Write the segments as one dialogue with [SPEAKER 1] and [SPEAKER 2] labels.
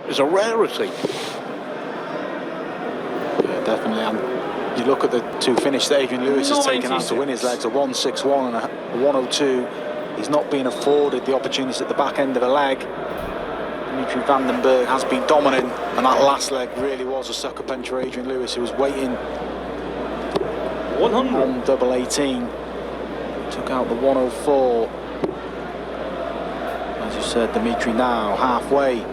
[SPEAKER 1] is a rarity.
[SPEAKER 2] Yeah, definitely. And you look at the two finishes that Adrian Lewis has taken out to win his legs, a 161 and a 102. He's not been afforded the opportunities at the back end of a leg. Dimitri van den Bergh has been dominant, and that last leg really was a sucker punch for Adrian Lewis, who was waiting
[SPEAKER 3] 100
[SPEAKER 2] on double 18. Took out the 104. As you said, Dimitri now halfway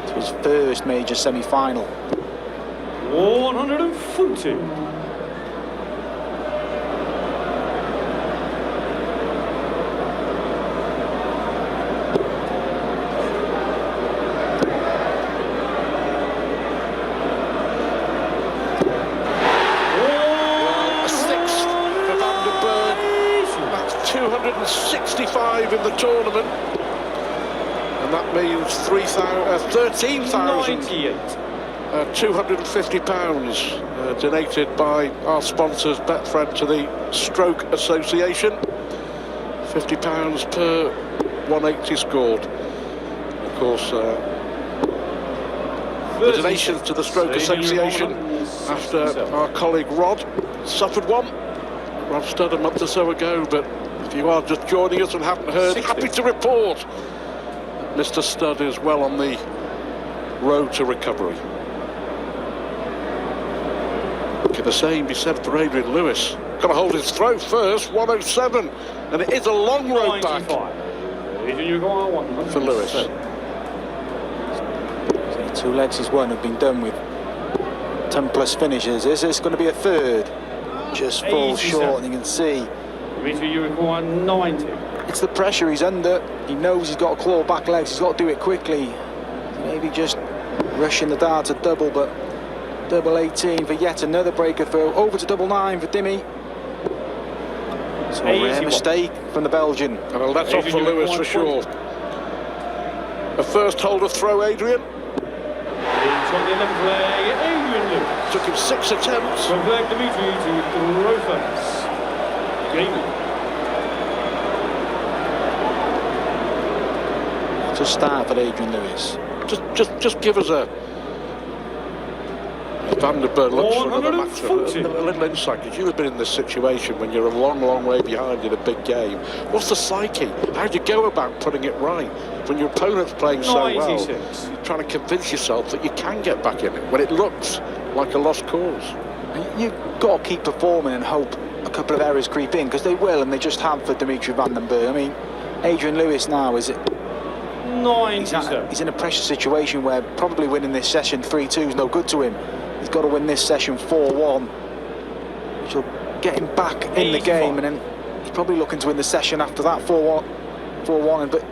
[SPEAKER 2] to his first major semi-final.
[SPEAKER 3] 140.
[SPEAKER 1] A sixth for van den Bergh. That's 265 in the tournament. And that means £13,250 donated by our sponsors, Betfred, to the Stroke Association. £50 per 180 scored. Of course, the donations to the Stroke Association after our colleague Rod suffered one. Rod Studd a month or so ago, but if you are just joining us and haven't heard, happy to report that Mr. Studd is well on the road to recovery. Can the same be said for Adrian Lewis? Got to hold his throat first, 107, and it is a long road back for Lewis.
[SPEAKER 2] So 2 legs he's won have been done with 10+ finishes. Is this going to be a third? Just falls short, and you can see
[SPEAKER 3] Dimitri, you require 90.
[SPEAKER 2] it's the pressure he's under. He knows he's got to claw back legs, he's got to do it quickly. Maybe just rushing the dart to double, but double 18 for yet another breaker throw. Over to double 9 for Dimmy. So a rare mistake from the Belgian.
[SPEAKER 1] And a let off for Lewis for sure. A first hold of throw, Adrian.
[SPEAKER 3] Got the 11th leg, Adrian Lewis.
[SPEAKER 1] Took him 6 attempts.
[SPEAKER 3] From Bergh Dimitri to throw first. Gaming.
[SPEAKER 2] To start for Adrian Lewis.
[SPEAKER 1] Just give us a Van den Bergh looks for another match, a little insight, because you have been in this situation when you're a long way behind in a big game. What's the psyche? How do you go about putting it right when your opponent's playing so well? You're trying to convince yourself that you can get back in it when it looks like a lost cause.
[SPEAKER 2] You've got to keep performing and hope a couple of errors creep in, because they will, and they just have for Dimitri van den Bergh. I mean, Adrian Lewis now is he's in a pressure situation where probably winning this session 3-2 is no good to him. He's got to win this session 4-1, which will get him back in the game, and then he's probably looking to win the session after that 4-1. But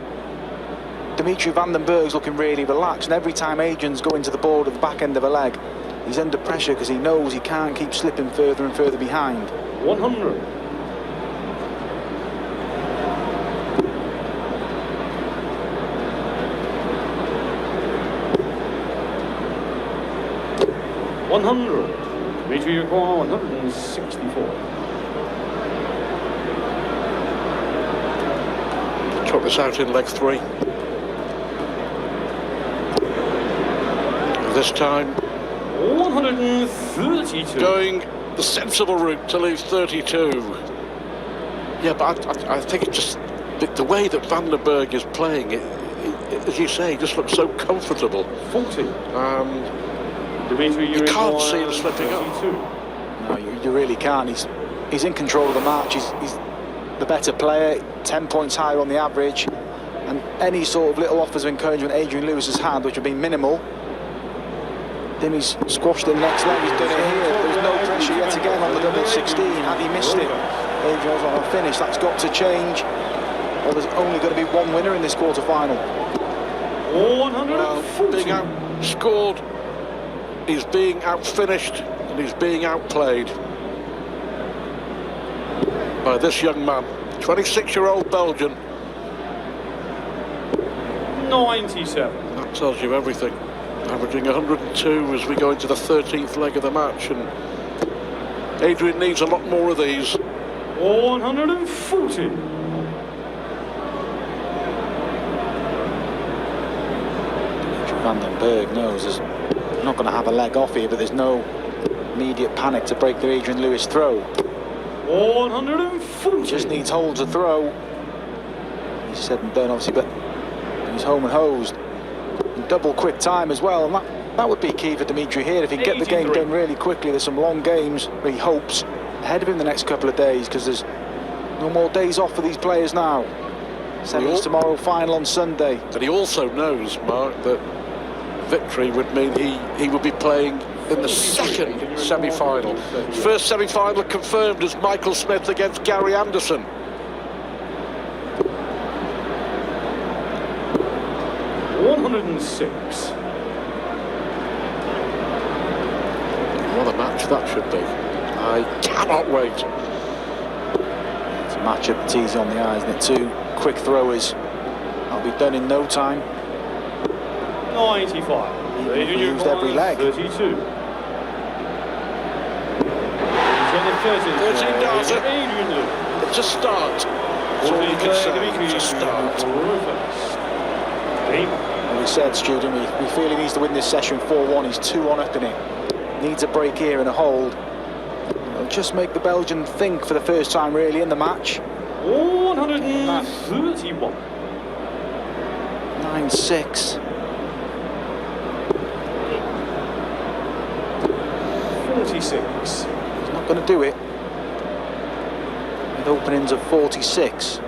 [SPEAKER 2] Dimitri van den Bergh's looking really relaxed, and every time Adrian's going to the board at the back end of a leg, he's under pressure because he knows he can't keep slipping further and further behind.
[SPEAKER 3] 100. Dimitri, you require 164.
[SPEAKER 1] Took this out in leg 3. This time
[SPEAKER 3] 132.
[SPEAKER 1] going the sensible route to leave 32. Yeah, but I think it just the way that Van den Bergh is playing it, as you say, just looks so comfortable.
[SPEAKER 3] 40. Dimitri,
[SPEAKER 1] you can't see him slipping up.
[SPEAKER 2] No, you really can't. He's in control of the match. He's the better player, 10 points higher on the average, and any sort of little offers of encouragement Adrian Lewis has had, which have been minimal. Dimmy's squashed the next leg. He's done it here. There's no pressure yet again on the double 16. Had he missed it, Adrian's on a finish. That's got to change. Well, there's only going to be one winner in this quarter-final.
[SPEAKER 3] 140.
[SPEAKER 1] Being outscored, he's being outfinished, and he's being outplayed by this young man, 26-year-old Belgian.
[SPEAKER 3] 97.
[SPEAKER 1] That tells you everything. Averaging 102 as we go into the 13th leg of the match, and Adrian needs a lot more of these.
[SPEAKER 3] 140.
[SPEAKER 2] Bergh knows he's not going to have a leg off here, but there's no immediate panic to break the Adrian Lewis throw.
[SPEAKER 3] 140.
[SPEAKER 2] Just needs hold to throw. He's said and done, obviously, but he's home and hosed. And double quick time as well, and that would be key for Dimitri here. If he can get the game done really quickly, there's some long games, he hopes, ahead of him the next couple of days, because there's no more days off for these players now. Semis tomorrow, final on Sunday.
[SPEAKER 1] And he also knows, Mark, that victory would mean he would be playing in the second semi-final. First semi-final confirmed as Michael Smith against Gary Anderson.
[SPEAKER 3] $106.
[SPEAKER 1] What a match that should be. I cannot wait.
[SPEAKER 2] It's a matchup that's easy on the eyes, isn't it? Two quick throwers. That'll be done in no time.
[SPEAKER 3] 95.
[SPEAKER 2] He used every leg.
[SPEAKER 3] 32. He's got the
[SPEAKER 1] 13 darts.
[SPEAKER 3] Adrian Lewis.
[SPEAKER 1] It's a start. That's all you can say. It's a start.
[SPEAKER 2] And we said, Stu, didn't we feel he needs to win this session 4-1. He's 2-1 up in it. Needs a break here and a hold. It'll just make the Belgian think for the first time really in the match.
[SPEAKER 3] 131.
[SPEAKER 2] 9-6.
[SPEAKER 3] 46.
[SPEAKER 2] He's not going to do it. With openings of 46.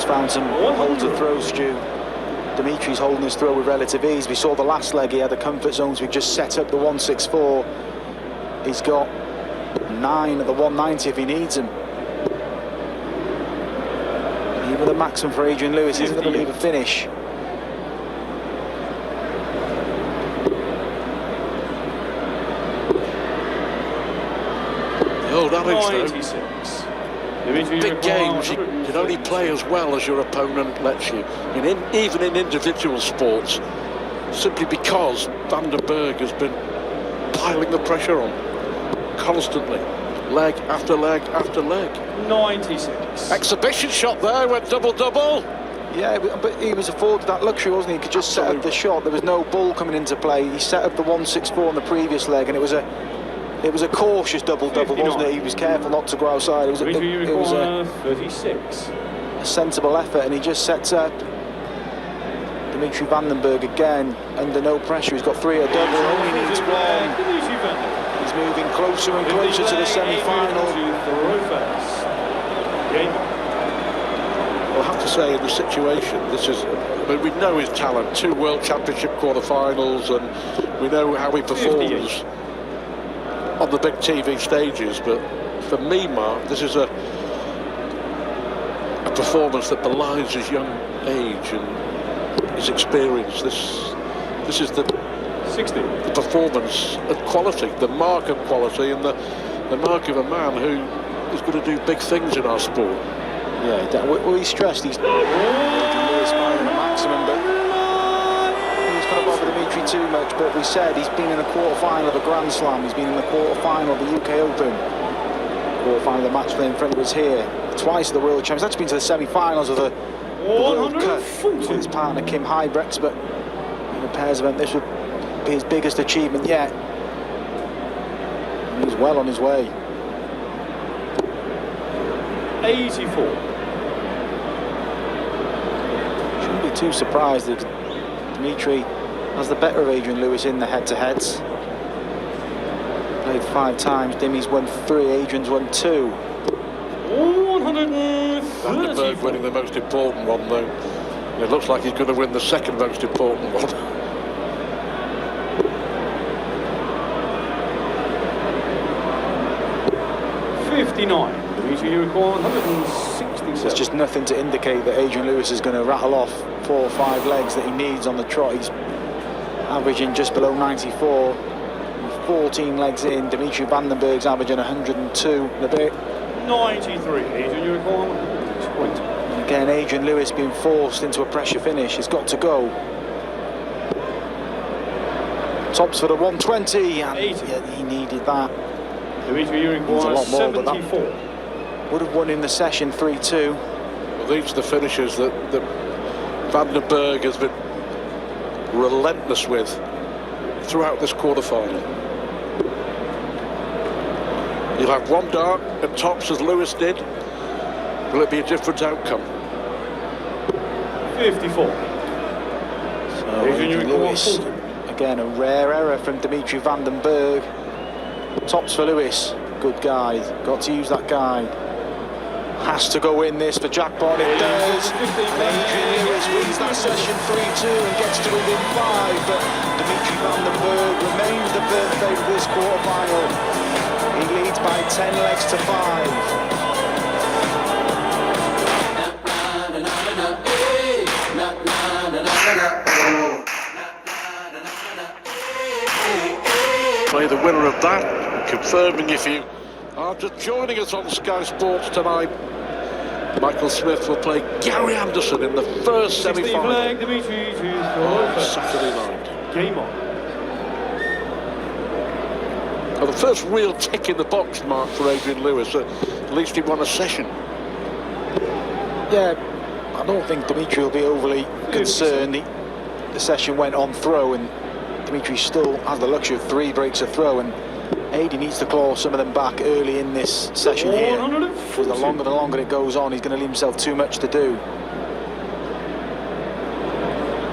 [SPEAKER 2] Found some hold to throw, Stu. Dimitri's holding his throw with relative ease. We saw the last leg, he had the comfort zones. We just set up the 164. He's got 9 at the 190 if he needs them. Even the maximum for Adrian Lewis isn't going to leave a finish.
[SPEAKER 1] Oh, that is
[SPEAKER 3] 96.
[SPEAKER 1] Big games, you can only play as well as your opponent lets you. Even in individual sports, simply because Van den Bergh has been piling the pressure on constantly, leg after leg after leg.
[SPEAKER 3] 96.
[SPEAKER 1] Exhibition shot there, went double-double.
[SPEAKER 2] Yeah, but he was afforded that luxury, wasn't he? He could just set up the shot. There was no ball coming into play. He set up the 164 on the previous leg, and it was a cautious double-double, wasn't it? He was careful not to go outside. It was a
[SPEAKER 3] 36.
[SPEAKER 2] A sensible effort, and he just sets up Dimitri Van den Bergh again under no pressure. He's got 3 at double, only needs 1. He's moving closer and closer to the semi-final.
[SPEAKER 1] I'll have to say, in the situation, this is, I mean, we know his talent. 2 World Championship quarter-finals, and we know how he performs on the big TV stages, but for me, Mark, this is a performance that belies his young age and his experience. This is the
[SPEAKER 3] 60.
[SPEAKER 1] The performance of quality, the mark of quality, and the mark of a man who is going to do big things in our sport.
[SPEAKER 2] Yeah, well, he's stressed. He's firing the maximum, but he's going to bother Dimitri too much. But we said he's been in the quarter-final of a Grand Slam. He's been in the quarter-final of the UK Open. Quarter-final of the match play in front of us here. Twice the World Champions. That's been to the semi-finals of the World Cup with his partner Kim Huybrechts. But in a pairs event, this would be his biggest achievement yet. And he's well on his way.
[SPEAKER 3] 84.
[SPEAKER 2] Shouldn't be too surprised that Dimitri has the better of Adrian Lewis in the head-to-heads. Played 5 times. Dimi's won 3. Adrian's won 2.
[SPEAKER 3] 134.
[SPEAKER 1] Van den Bergh winning the most important one, though. It looks like he's going to win the second most important one.
[SPEAKER 3] 59. Dimitri, you require 167.
[SPEAKER 2] There's just nothing to indicate that Adrian Lewis is going to rattle off 4 or 5 legs that he needs on the trot. He's averaging just below 94. 14 legs in. Dimitri Van den Bergh's averaging 102 and a bit.
[SPEAKER 3] 93. Adrian, you require 20.
[SPEAKER 2] Again, Adrian Lewis being forced into a pressure finish. He's got to go. Tops for the 120, and yeah, he needed that.
[SPEAKER 3] Dimitri, you
[SPEAKER 2] Needs a
[SPEAKER 3] require
[SPEAKER 2] lot more, but
[SPEAKER 3] 74.
[SPEAKER 2] that would have won in the session 3-2.
[SPEAKER 1] Well, these are the finishes that Bergh has been relentless with throughout this quarter-final. You'll have one dart at tops as Lewis did. Will it be a different outcome?
[SPEAKER 3] 54.
[SPEAKER 2] So Adrian Lewis, again a rare error from Dimitri van den Bergh. Tops for Lewis, good guide, got to use that guide. Has to go in this for jackpot, it does. And Adrian Lewis wins that session 3-2 and gets to within 5, but Dimitri van den Bergh remains the Bergh favourite this quarter-final. He leads by 10 legs to 5.
[SPEAKER 1] Play the winner of that, confirming if you are just joining us on Sky Sports tonight. Michael Smith will play Gary Anderson in the first semi-final on Saturday night.
[SPEAKER 3] Game on.
[SPEAKER 1] Well, the first real tick in the box mark for Adrian Lewis. At least he won a session.
[SPEAKER 2] Yeah, I don't think Dimitri will be overly concerned. The session went on throw, and Dimitri still has the luxury of 3 breaks of throw, and Adi needs to claw some of them back early in this session here. Because the longer it goes on, he's going to leave himself too much to do.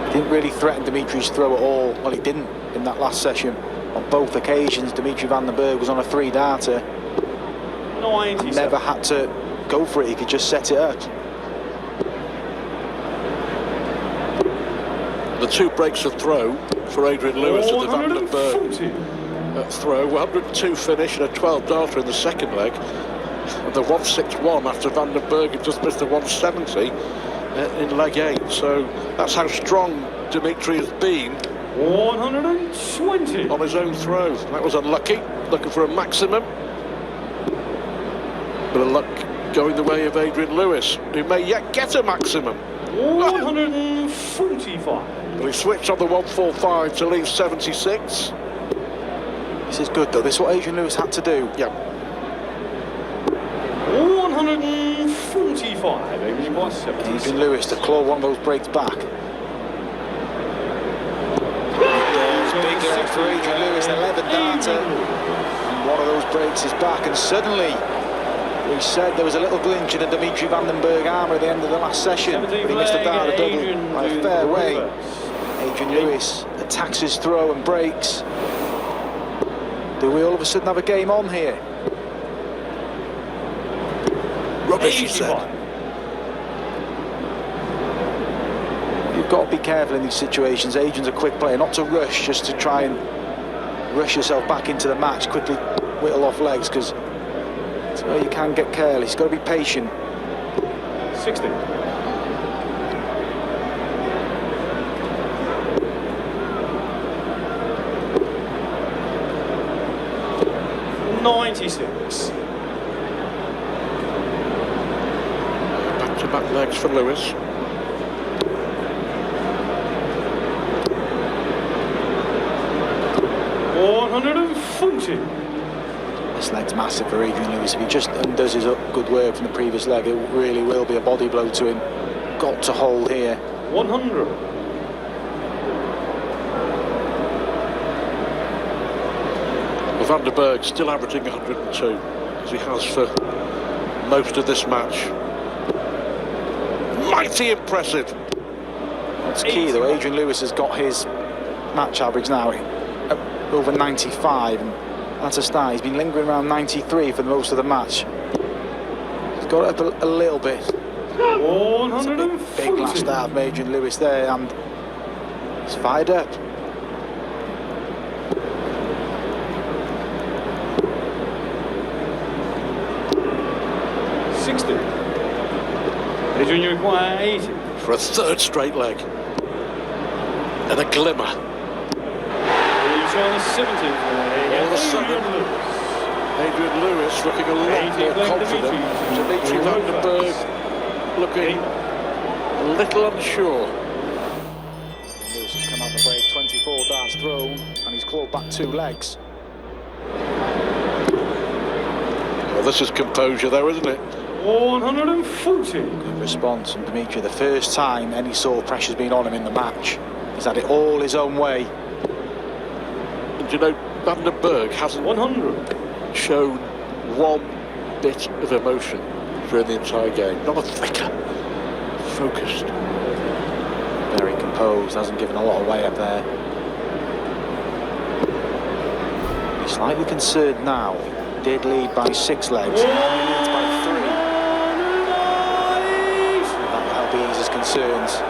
[SPEAKER 2] He didn't really threaten Dimitri's throw at all. Well, he didn't in that last session. On both occasions, Dimitri van den Bergh was on a 3-darter. And never had to go for it, he could just set it up.
[SPEAKER 1] The 2 breaks of throw for Adrian Lewis at the Van den Bergh throw. 102 finish and a 12-darter in the second leg. And the 161 after Van den Bergh had just missed the 170 in leg 8. So that's how strong Dimitri has been
[SPEAKER 3] 120
[SPEAKER 1] on his own throw. That was unlucky, looking for a maximum. But a luck going the way of Adrian Lewis, who may yet get a maximum.
[SPEAKER 3] 145.
[SPEAKER 1] Well, he switched on the 145 to leave 76.
[SPEAKER 2] This is good though, this is what Adrian Lewis had to do.
[SPEAKER 1] Yeah.
[SPEAKER 3] 145.
[SPEAKER 2] Adrian Lewis to claw one of those breaks back. Big leg for Adrian Lewis, 11-darter. And one of those breaks is back, and suddenly we said there was a little glitch in the Dimitri van den Bergh armour at the end of the last session, but he missed a dart double by a fair way. Adrian Lewis attacks his throw and breaks. Do we all of a sudden have a game on here?
[SPEAKER 1] Rubbish, he said.
[SPEAKER 2] You've got to be careful in these situations. Adrian's a quick player, not to rush, just to try and rush yourself back into the match, quickly whittle off legs, because so you can get careless. You've got to be patient.
[SPEAKER 3] 60.
[SPEAKER 1] Back-to-back legs for Lewis.
[SPEAKER 2] This leg's massive for Adrian Lewis. If he just undoes his good work from the previous leg, it really will be a body blow to him. Got to hold here.
[SPEAKER 3] 100.
[SPEAKER 1] Well, Van den Bergh still averaging 102, as he has for most of this match. Mighty impressive.
[SPEAKER 2] That's key though. Adrian Lewis has got his match average now over 95, and that's a start. He's been lingering around 93 for most of the match. He's got it up a little bit.
[SPEAKER 3] 140.
[SPEAKER 2] Big last start of Adrian Lewis there, and he's fired up.
[SPEAKER 3] Adrian, you require 80.
[SPEAKER 1] For a 3rd straight leg. And a glimmer.
[SPEAKER 3] He's on the 70.
[SPEAKER 1] All of a sudden, Adrian Lewis looking a lot more confident. Dimitri van den Bergh looking a little unsure.
[SPEAKER 2] Lewis has come out the break, 24 darts thrown, and he's clawed back 2 legs.
[SPEAKER 1] Well, this is composure though, isn't it?
[SPEAKER 3] 140.
[SPEAKER 2] Good response from Dimitri. The first time any sort of pressure's been on him in the match. He's had it all his own way.
[SPEAKER 1] And you know, Bergh hasn't
[SPEAKER 3] 100.
[SPEAKER 1] shown one bit of emotion during the entire game. Not a flicker. Focused.
[SPEAKER 2] Very composed, hasn't given a lot away up there. He's slightly concerned now. He did lead by 6 legs, now he leads by 3. That will help ease his concerns.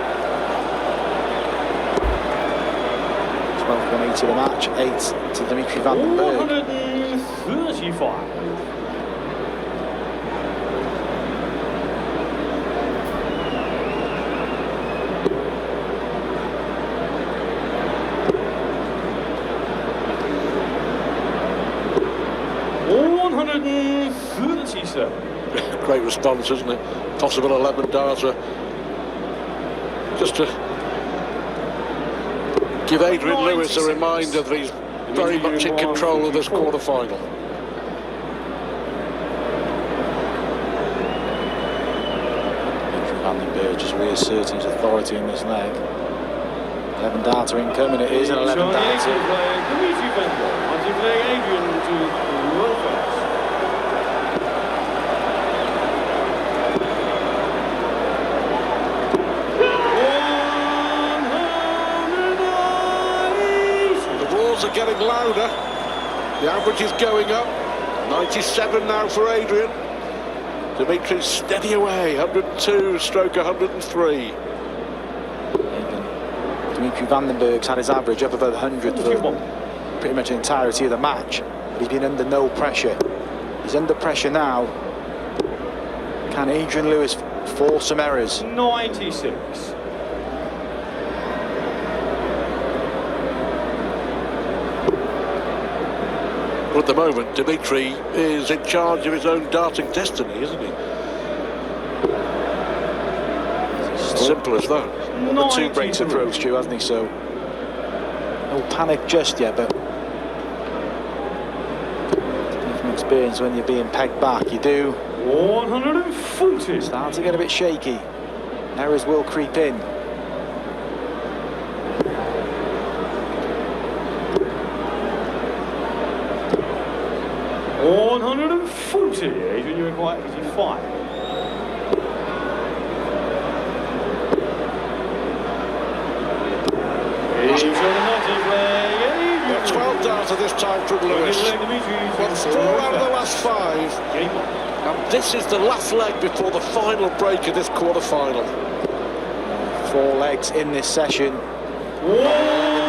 [SPEAKER 2] 12-180 to the match, 8 to Dimitri van den Bergh.
[SPEAKER 3] 135.
[SPEAKER 1] Great response, isn't it? Possible 11 darter. Just to give Adrian Lewis a reminder that he's very much in control of this quarter-final.
[SPEAKER 2] Van den Bergh just reasserting his authority in this leg. 11 darter incoming, it is an 11 darter.
[SPEAKER 3] Dimitri van den Bergh, multiplaying Adrian to world class.
[SPEAKER 1] Are getting louder. The average is going up. 97 now for Adrian. Dimitri steady away. 102 stroke 103.
[SPEAKER 2] Dimitri van den Bergh's had his average up above 100 for pretty much the entirety of the match. But he's been under no pressure. He's under pressure now. Can Adrian Lewis force some errors?
[SPEAKER 3] 96.
[SPEAKER 1] But at the moment, Dimitri is in charge of his own darting destiny, isn't he? Simple as that.
[SPEAKER 2] The 2 breaks approach, Stu, hasn't he? So no panic just yet, but from experience, when you're being pegged back, you do
[SPEAKER 3] 140.
[SPEAKER 2] start to get a bit shaky. Errors will creep in. Adrian,
[SPEAKER 3] you're in quite 85. He's on the multi-play.
[SPEAKER 1] 12 darter this time from Lewis. Won 4 out of the last 5. And this is the last leg before the final break of this quarter-final.
[SPEAKER 2] 4 legs in this session. 11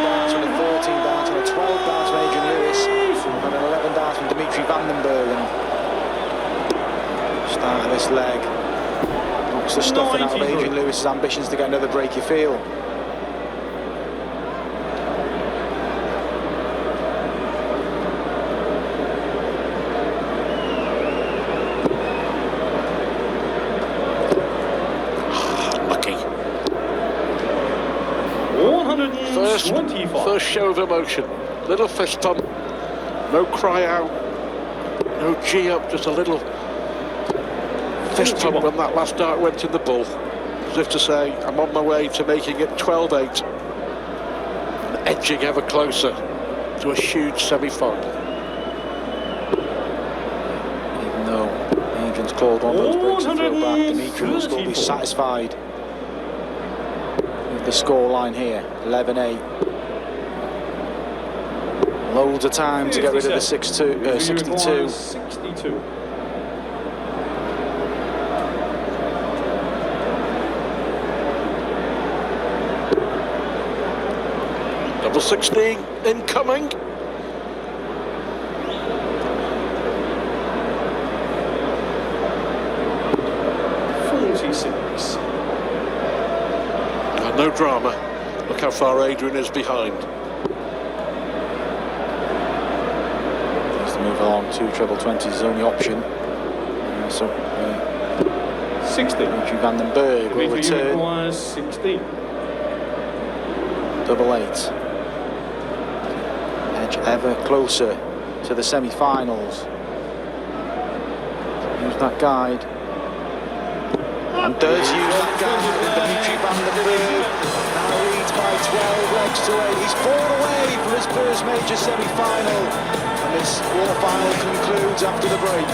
[SPEAKER 2] darts from the 14 darts and a 12 darts from Adrian Lewis. And an 11 darts from Dimitri van den Bergh. And start of this leg knocks the stuffing out of Adrian Lewis's ambitions to get another break, you feel.
[SPEAKER 1] Lucky.
[SPEAKER 3] 125.
[SPEAKER 1] First show of emotion. Little fist pump. No cry out. No G up, just a little fist pump when that last dart went in the bull, as if to say, I'm on my way to making it 12-8 and edging ever closer to a huge semi-final.
[SPEAKER 2] Even though Adrian's called on those breaks and throw back, Dimitri will still be satisfied with the score line here, 11-8. Loads of time to get rid of the 62.
[SPEAKER 3] 62.
[SPEAKER 1] Double 16 incoming. And no drama. Look how far Adrian is behind.
[SPEAKER 2] Needs to move along. 2 treble 20s is his only option.
[SPEAKER 3] 60.
[SPEAKER 2] Dimitri van den Bergh will
[SPEAKER 3] Dimitri, you
[SPEAKER 2] return.
[SPEAKER 3] require 16.
[SPEAKER 2] Double eight. Edge ever closer to the semi-finals. Use that guide. And does use that guide. Dimitri van den Bergh now leads by 12 legs to 8. He's 4 away from his first major semi-final. And this quarter-final concludes after the break.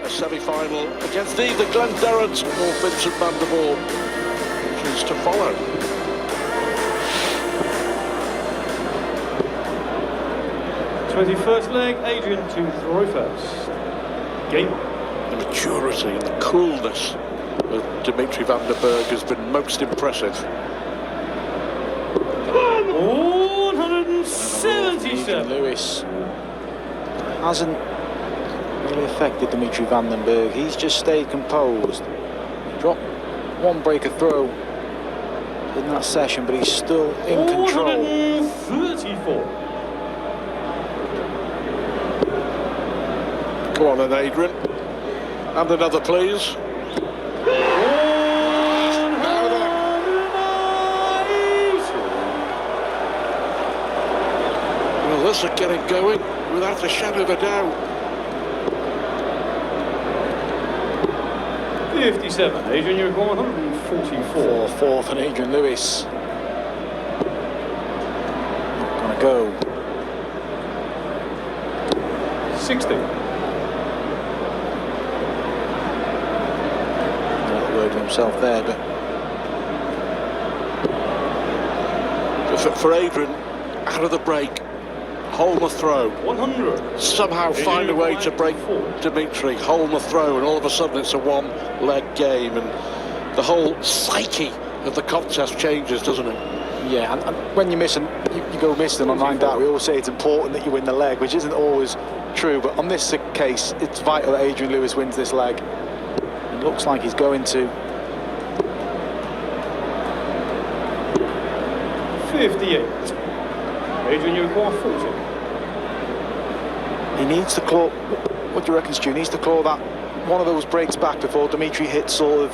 [SPEAKER 1] Semi-final against either Glenn Durrant or Vincent van der Voort, which is to follow.
[SPEAKER 3] First leg, Adrian to throw first. Game.
[SPEAKER 1] The maturity and the coolness of Dimitri van der Bergh has been most impressive.
[SPEAKER 3] 177.
[SPEAKER 2] Lewis hasn't really affected Dimitri van den Bergh. He's just stayed composed. He dropped one breaker throw in that session, but he's still in control.
[SPEAKER 3] 134.
[SPEAKER 1] Go on then, Adrian. And another, please. Well, this will get it going without a shadow of a doubt.
[SPEAKER 3] 57. Adrian, you require 144.
[SPEAKER 2] Fourth and Adrian Lewis. Not gonna go.
[SPEAKER 3] 60.
[SPEAKER 2] Not a word for himself there, but
[SPEAKER 1] For Adrian, out of the break, hold the throw.
[SPEAKER 3] 100.
[SPEAKER 1] Somehow find a way to break Dimitri, hold the throw, and all of a sudden it's a one-leg game, and the whole psyche of the contest changes, doesn't it?
[SPEAKER 2] yeah, and when you miss them, you go miss them on 9 out. We always say it's important that you win the leg, which isn't always true, but on this case, it's vital that Adrian Lewis wins this leg. It looks like he's going to.
[SPEAKER 3] 58. Adrian, you require 40.
[SPEAKER 2] He needs to claw. What do you reckon, Stu? He needs to claw that one of those breaks back before Dimitri hits sort of.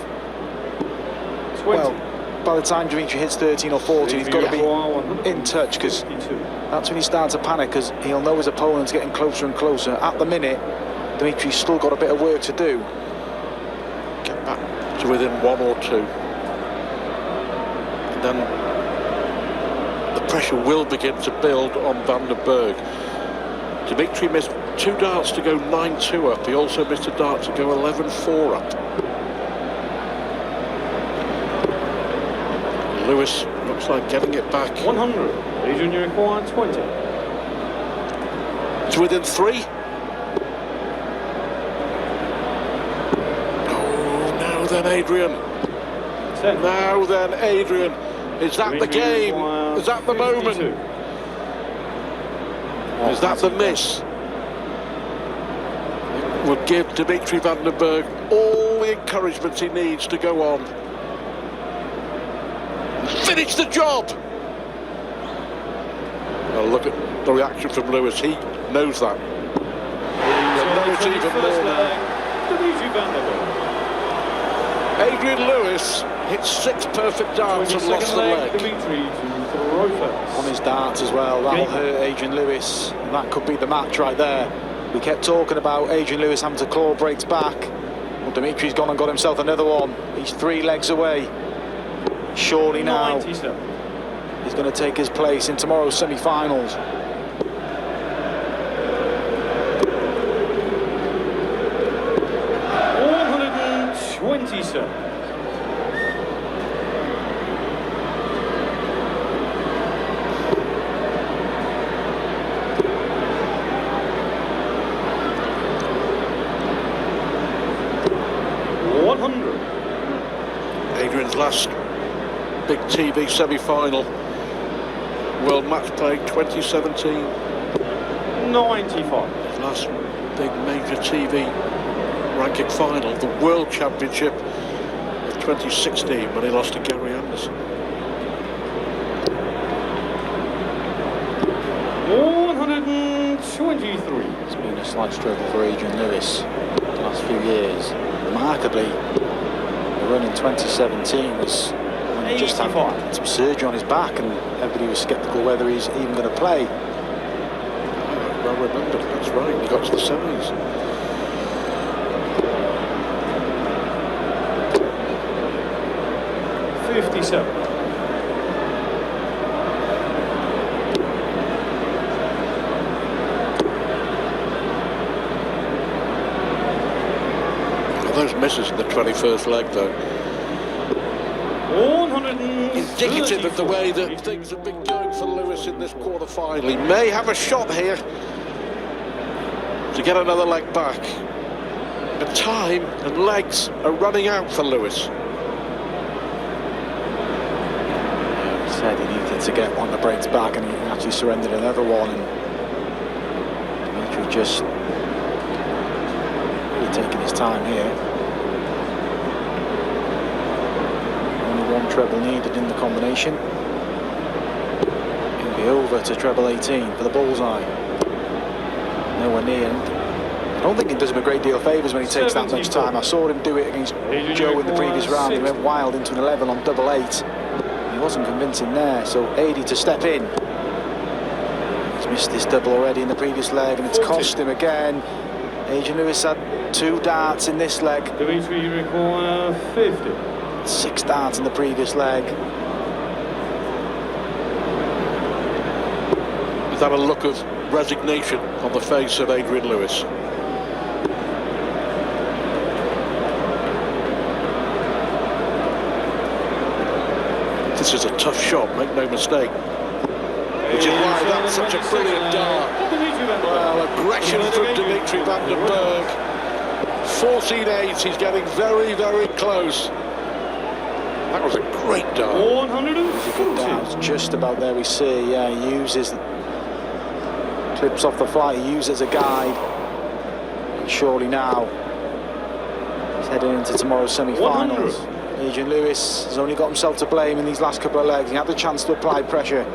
[SPEAKER 3] 20.
[SPEAKER 2] Well, by the time Dimitri hits 13 or 14, he's got to be in touch, because
[SPEAKER 3] 52.
[SPEAKER 2] that's when he starts to panic, because he'll know his opponent's getting closer and closer. At the minute, Dimitri's still got a bit of work to do.
[SPEAKER 1] Get back to within 1 or 2. And then the pressure will begin to build on Van den Bergh. Dimitri missed 2 darts to go 9-2 up. He also missed a dart to go 11-4 up. Lewis looks like getting it back.
[SPEAKER 3] 100. Adrian, you require 20.
[SPEAKER 1] It's within 3. Oh, now then, Adrian.
[SPEAKER 3] 10.
[SPEAKER 1] Now then, Adrian. Is that the game? Is that the moment?
[SPEAKER 3] 52.
[SPEAKER 1] Is that the miss? It will give Dimitri van den Bergh all the encouragement he needs to go on. Finish the job! Well, look at the reaction from Lewis. He knows that. He knows even more now.
[SPEAKER 3] Dimitri van den Bergh.
[SPEAKER 1] Adrian Lewis hit 6 perfect darts and lost the leg.
[SPEAKER 3] Dimitri to throw first.
[SPEAKER 2] On his darts as well, that'll hurt Adrian Lewis. And that could be the match right there. We kept talking about Adrian Lewis having to claw breaks back. Well, Dimitri's gone and got himself another one. He's 3 legs away. Surely now
[SPEAKER 3] 97.
[SPEAKER 2] he's going to take his place in tomorrow's semi-finals.
[SPEAKER 1] Adrian's last big TV semi-final, World Matchplay 2017.
[SPEAKER 3] 95.
[SPEAKER 1] His last big major TV ranking final, the World Championship of 2016 when he lost to Gary Anderson.
[SPEAKER 3] 123.
[SPEAKER 2] It's been a slight struggle for Adrian Lewis the last few years. Remarkably, the run in 2017 was when he just had some surgery on his back and everybody was sceptical whether he's even going to play.
[SPEAKER 1] Well remembered, that's right, he got to the semis. Those misses in the 21st leg, though, indicative of the way that things have been going for Lewis in this quarter-final. He may have a shot here to get another leg back, but time and legs are running out for Lewis.
[SPEAKER 2] He said he needed to get one of the breaks back, and he actually surrendered another one, and Dimitri just really taking his time here. Only one treble needed in the combination. It'll be over to treble 18 for the bullseye. Nowhere near. I don't think it does him a great deal of favours when he takes that much time. I saw him do it against Joe in the previous round. He went wild into an 11 on double 8. He wasn't convincing there, so 80 to step in. He's missed this double already in the previous leg, and it's cost him again. Adrian Lewis had 2 darts in this leg.
[SPEAKER 3] Dimitri, you require 50.
[SPEAKER 2] 6 darts in the previous leg.
[SPEAKER 1] Is that a look of resignation on the face of Adrian Lewis? This is a tough shot, make no mistake. Which is why that's such a brilliant dart. Well, aggression from Dimitri van den Bergh. 14-8, he's getting very, very close. That was a great dart.
[SPEAKER 3] 140.
[SPEAKER 2] Darts just about there, we see. Yeah, he uses clips off the flight, he uses as a guide. And surely now he's heading into tomorrow's semi-finals. Adrian Lewis has only got himself to blame in these last couple of legs. He had the chance to apply pressure.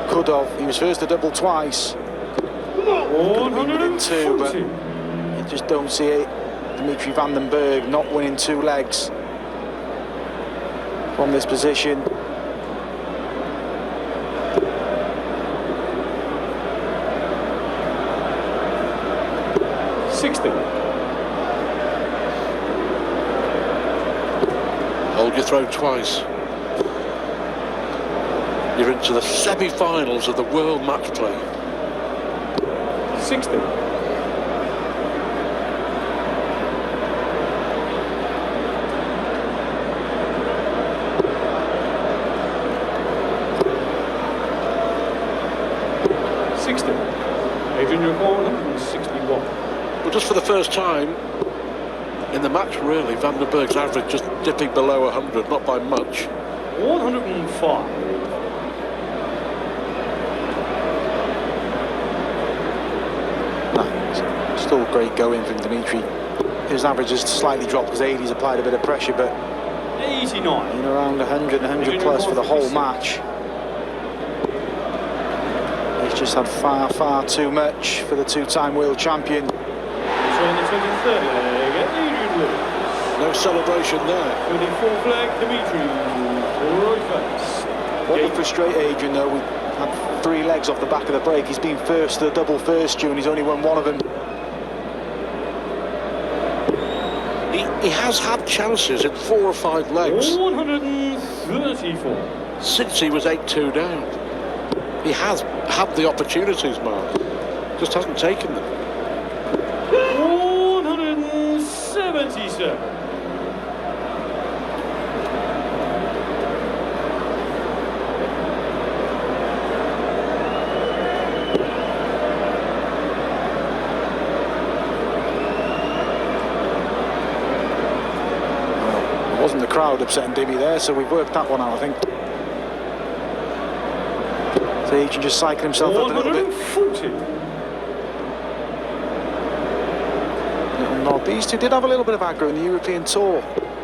[SPEAKER 2] Could have. He was first to double twice. Could have been within 2, but you just don't see it. Dimitri van den Bergh not winning 2 legs from this position.
[SPEAKER 1] Hold your throw twice. You're into the semi-finals of the World Matchplay.
[SPEAKER 3] 60. Adrian, your call, 161.
[SPEAKER 1] Well, just for the first time in the match, really, Van den Bergh's average just dipping below 100, not by much.
[SPEAKER 3] 105.
[SPEAKER 2] Still great going from Dimitri. His average has slightly dropped because 80's applied a bit of pressure, but
[SPEAKER 3] 89.
[SPEAKER 2] in around 100 and 100 plus for the whole match. He's just had far, far too much for the 2-time world champion.
[SPEAKER 3] So on the 23rd leg, Adrian Lewis.
[SPEAKER 1] No celebration there.
[SPEAKER 3] 24th leg, Dimitri. Right face.
[SPEAKER 2] What would frustrate Adrian, though, we had 3 legs off the back of the break. He's been first to the double first due, and he's only won 1 of them.
[SPEAKER 1] He has had chances in 4 or 5 legs.
[SPEAKER 3] 134.
[SPEAKER 1] Since he was 8-2 down. He has had the opportunities, Mark. Just hasn't taken them.
[SPEAKER 3] 177.
[SPEAKER 2] It wasn't the crowd upsetting Dimmy there, so we've worked that one out, I think. So he can just cycle himself up a little bit.
[SPEAKER 3] 140.
[SPEAKER 2] Little nod. These two did have a little bit of aggro in the European Tour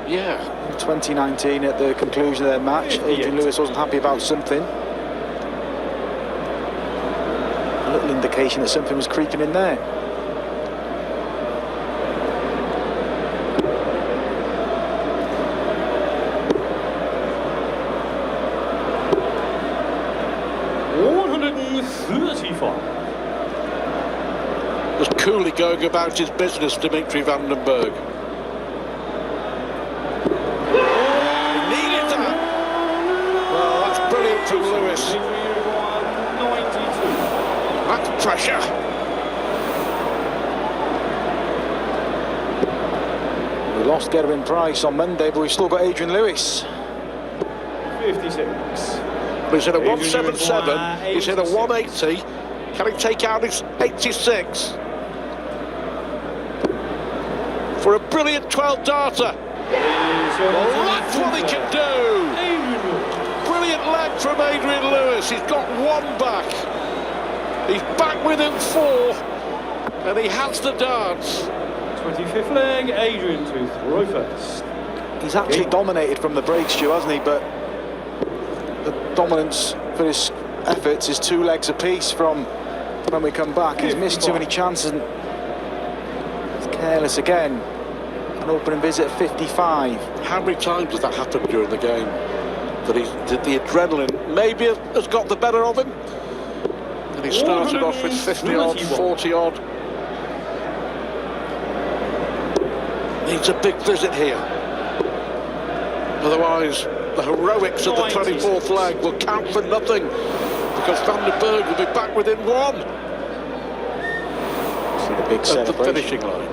[SPEAKER 1] Yeah.
[SPEAKER 2] 2019 at the conclusion of their match. Adrian Lewis wasn't happy about something. A little indication that something was creeping in there.
[SPEAKER 1] Just coolly going about his business, Dimitri van den Bergh. He needed that. Well, that's brilliant from Lewis. That's pressure.
[SPEAKER 2] We lost Gerwyn Price on Monday, but we've still got Adrian Lewis.
[SPEAKER 3] 56.
[SPEAKER 1] He's hit a 177, he's hit a 180. Can he take out his 86? For a brilliant 12-darter. Well, that's what he can do. Brilliant leg from Adrian Lewis. He's got one back. He's back within 4, and he has the dance.
[SPEAKER 3] 25th leg, Adrian to throw first.
[SPEAKER 2] He's actually dominated from the break, Stu, hasn't he? But the dominance for his efforts is 2 legs apiece from when we come back. He's missed too many chances and he's careless again. An opening visit at 55.
[SPEAKER 1] How many times has that happened during the game? That the adrenaline maybe has got the better of him? And he started off with 50 odd, 40 odd. Needs a big visit here. Otherwise, the heroics of the 24th leg will count for nothing, because Van den Bergh will be back within 1.
[SPEAKER 2] See the big celebration.
[SPEAKER 1] The finishing line.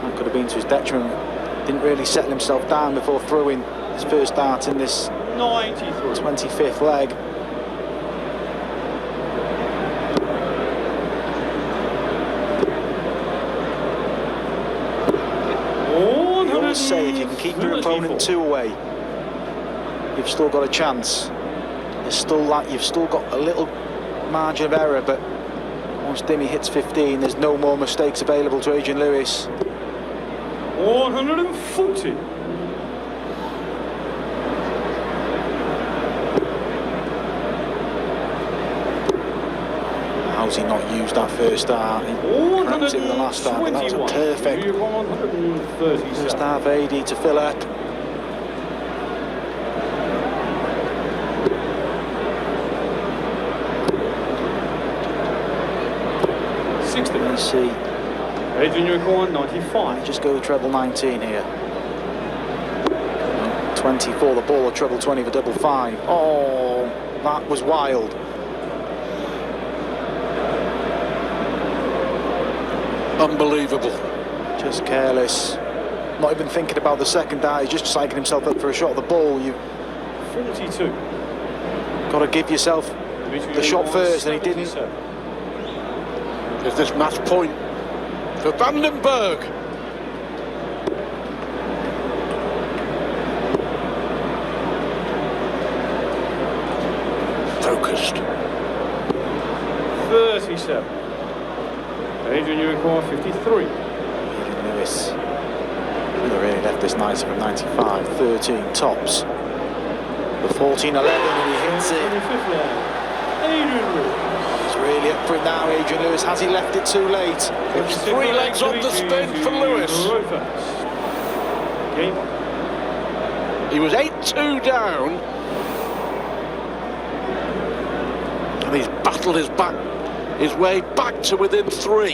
[SPEAKER 2] That could have been to his detriment. Didn't really settle himself down before throwing his first dart in this 25th leg. You always say if you can keep your opponent 2 away, you've still got a chance. There's still that, you've still got a little margin of error, but once Dimmy hits 15, there's no more mistakes available to Adrian Lewis.
[SPEAKER 3] 140.
[SPEAKER 2] How's he not used that first dart? He cracked it with the last dart, but that was a perfect first dart for AD to fill up. Let's see.
[SPEAKER 3] Adrian Unicorn 95.
[SPEAKER 2] Just go treble 19 here. 24, the ball, or treble 20 for double 5. Oh, that was wild.
[SPEAKER 1] Unbelievable.
[SPEAKER 2] Just careless. Not even thinking about the second dart. He's just psyching himself up for a shot of the ball. You've
[SPEAKER 3] 42.
[SPEAKER 2] got to give yourself the shot first, and he didn't.
[SPEAKER 1] Is this match point for Van den Bergh? Focused.
[SPEAKER 3] 37. Adrian Unicorn 53.
[SPEAKER 2] Adrian Lewis. He really left this nice from 95. 13 tops. The 14-11, and he hits it.
[SPEAKER 3] Adrian Lewis.
[SPEAKER 2] Really up for it now, Adrian Lewis. Has he left it too late?
[SPEAKER 1] It's 3 legs on the spin for Lewis. He was 8-2 down, and he's battled his way back to within 3.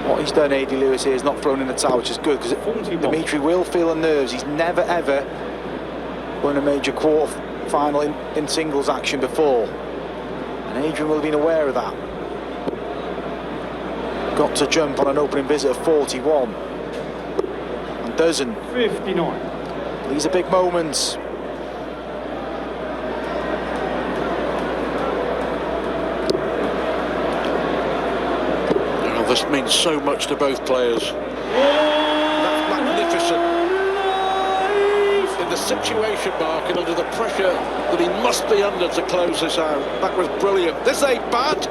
[SPEAKER 2] What he's done, AD Lewis, here is not thrown in the towel, which is good, because Dimitri will feel the nerves. He's never ever won a major quarter final in singles action before. And Adrian will have been aware of that. Got to jump on an opening visit of 41. And doesn't.
[SPEAKER 3] 59.
[SPEAKER 2] These are big moments.
[SPEAKER 1] Oh, this means so much to both players. That's magnificent. In the situation mark and under the pressure that he must be under to close this out. That was brilliant. This ain't bad.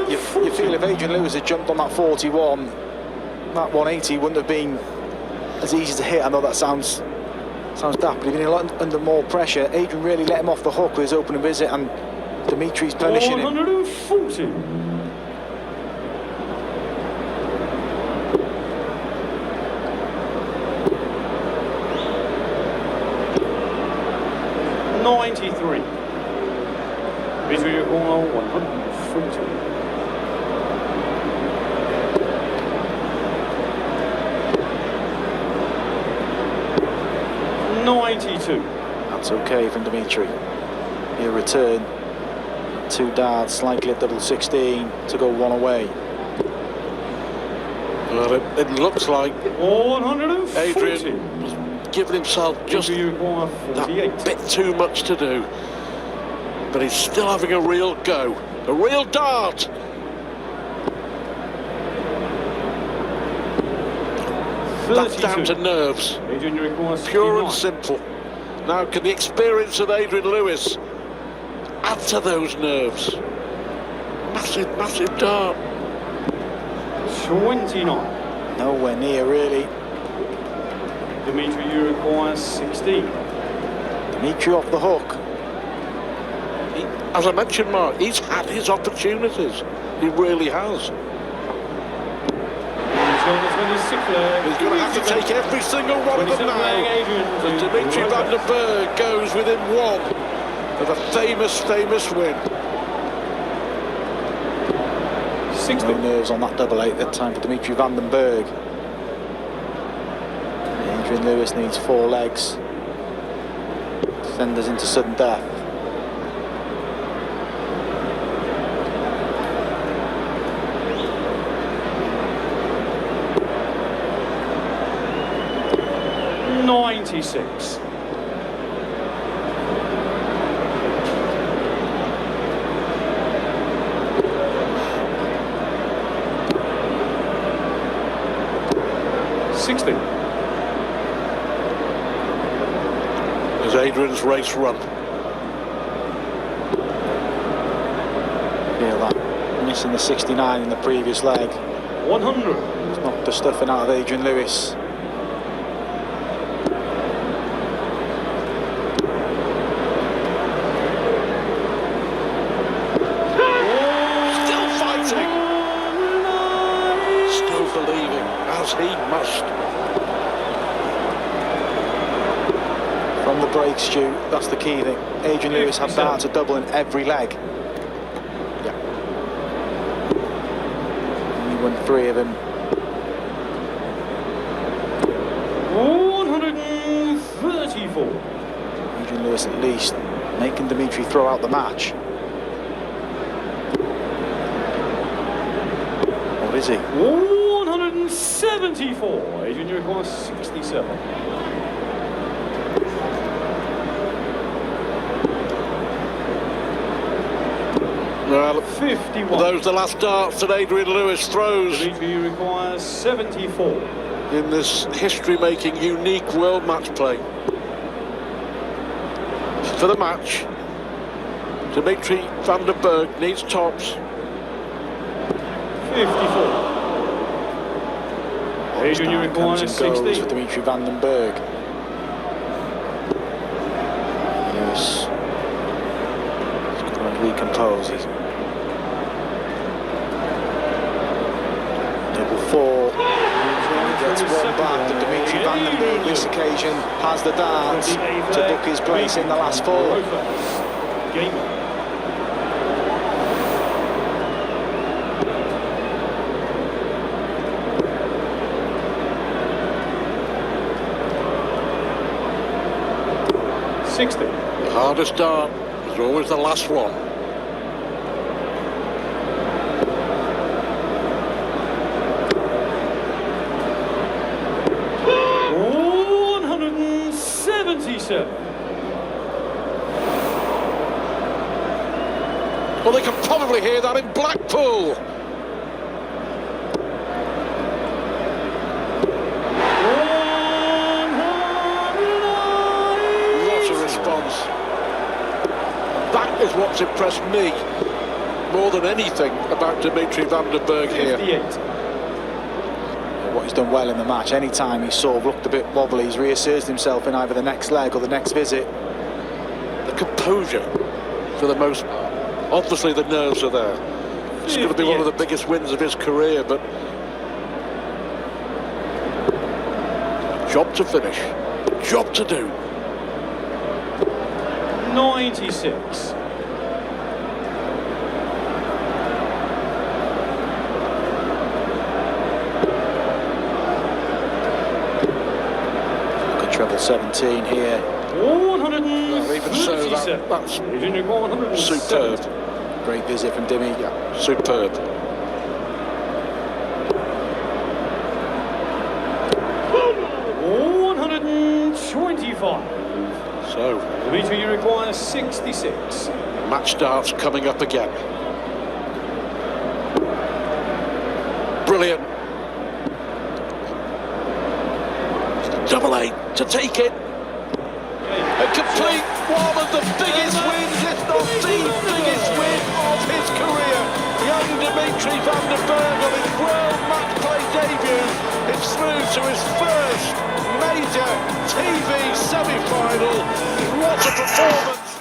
[SPEAKER 2] You feel if Adrian Lewis had jumped on that 41, that 180 wouldn't have been as easy to hit. I know that sounds daft, but he's been a lot under more pressure. Adrian really let him off the hook with his opening visit, and Dimitri's punishing him.
[SPEAKER 3] 140. $93. Between your corner, 140. $92.
[SPEAKER 2] That's okay from Dimitri. He'll return 2 darts, likely a double 16 to go 1 away.
[SPEAKER 1] Well, it looks like
[SPEAKER 3] 140.
[SPEAKER 1] Adrian was giving himself just that bit too much to do. But he's still having a real go. A real dart. That's down to nerves. Pure and simple. Now, can the experience of Adrian Lewis add to those nerves? Massive, massive dart.
[SPEAKER 3] 29.
[SPEAKER 2] Nowhere near, really.
[SPEAKER 3] Dimitri, you require 16.
[SPEAKER 2] Dimitri off the hook.
[SPEAKER 1] As I mentioned, Mark, he's had his opportunities. He really has. He's going to have to take every single one of them now. And Dimitri van der Bergh goes within 1 of a famous, famous win.
[SPEAKER 3] 60.
[SPEAKER 2] No nerves on that double 8 that time for Dimitri van den Bergh. Adrian Lewis needs 4 legs. Send us into sudden death.
[SPEAKER 3] $96. $60.
[SPEAKER 1] As Adrian's race run.
[SPEAKER 2] Feel that missing the 69 in the previous leg.
[SPEAKER 3] 100.
[SPEAKER 2] It's knocked the stuffing out of Adrian Lewis.
[SPEAKER 1] He must.
[SPEAKER 2] From the break, Stu, that's the key thing. Adrian Lewis had darts a double in every leg.
[SPEAKER 1] Yeah.
[SPEAKER 2] And he won 3 of them.
[SPEAKER 3] 134.
[SPEAKER 2] Adrian Lewis at least making Dimitri throw out the match. What is he?
[SPEAKER 3] 174. Adrian, you require 67.
[SPEAKER 1] Well,
[SPEAKER 3] 51.
[SPEAKER 1] Those are the last darts that Adrian Lewis throws.
[SPEAKER 3] Dimitri, you require 74.
[SPEAKER 1] In this history-making, unique World Matchplay. For the match, Dimitri van der Bergh needs tops.
[SPEAKER 3] 54. Adrian, you require 60.
[SPEAKER 2] For Dimitri van den Bergh. Yes. He's going to recompose. He's double 4. He gets 1 back, and Dimitri van den Bergh this occasion has the darts to book his place in the last 4.
[SPEAKER 3] Game. $60.
[SPEAKER 1] The hardest dart is always the last one.
[SPEAKER 3] $177.
[SPEAKER 1] Well, they can probably hear that in Blackpool. That is what's impressed me more than anything about Dimitri van der Bergh here.
[SPEAKER 3] 58.
[SPEAKER 2] What what he's done well in the match. Anytime he's sort of looked a bit wobbly, he's reasserted himself in either the next leg or the next visit.
[SPEAKER 1] The composure, for the most part. Obviously the nerves are there. It's going to be one of the biggest wins of his career, but job to finish, job to do.
[SPEAKER 3] 96.
[SPEAKER 2] Good treble 17 here.
[SPEAKER 3] 137.
[SPEAKER 1] That's
[SPEAKER 3] Adrian required 107.
[SPEAKER 1] superb.
[SPEAKER 2] Great visit from Dimmy.
[SPEAKER 1] Yeah, superb. So,
[SPEAKER 3] Dimitri, you require 66.
[SPEAKER 1] match starts coming up again. Brilliant. Double eight to take it. A complete one of the biggest wins, if not the biggest win of his career. Young Dimitri van der Bergh on his World Matchplay debut is through to his first major TV semi-final. What a performance!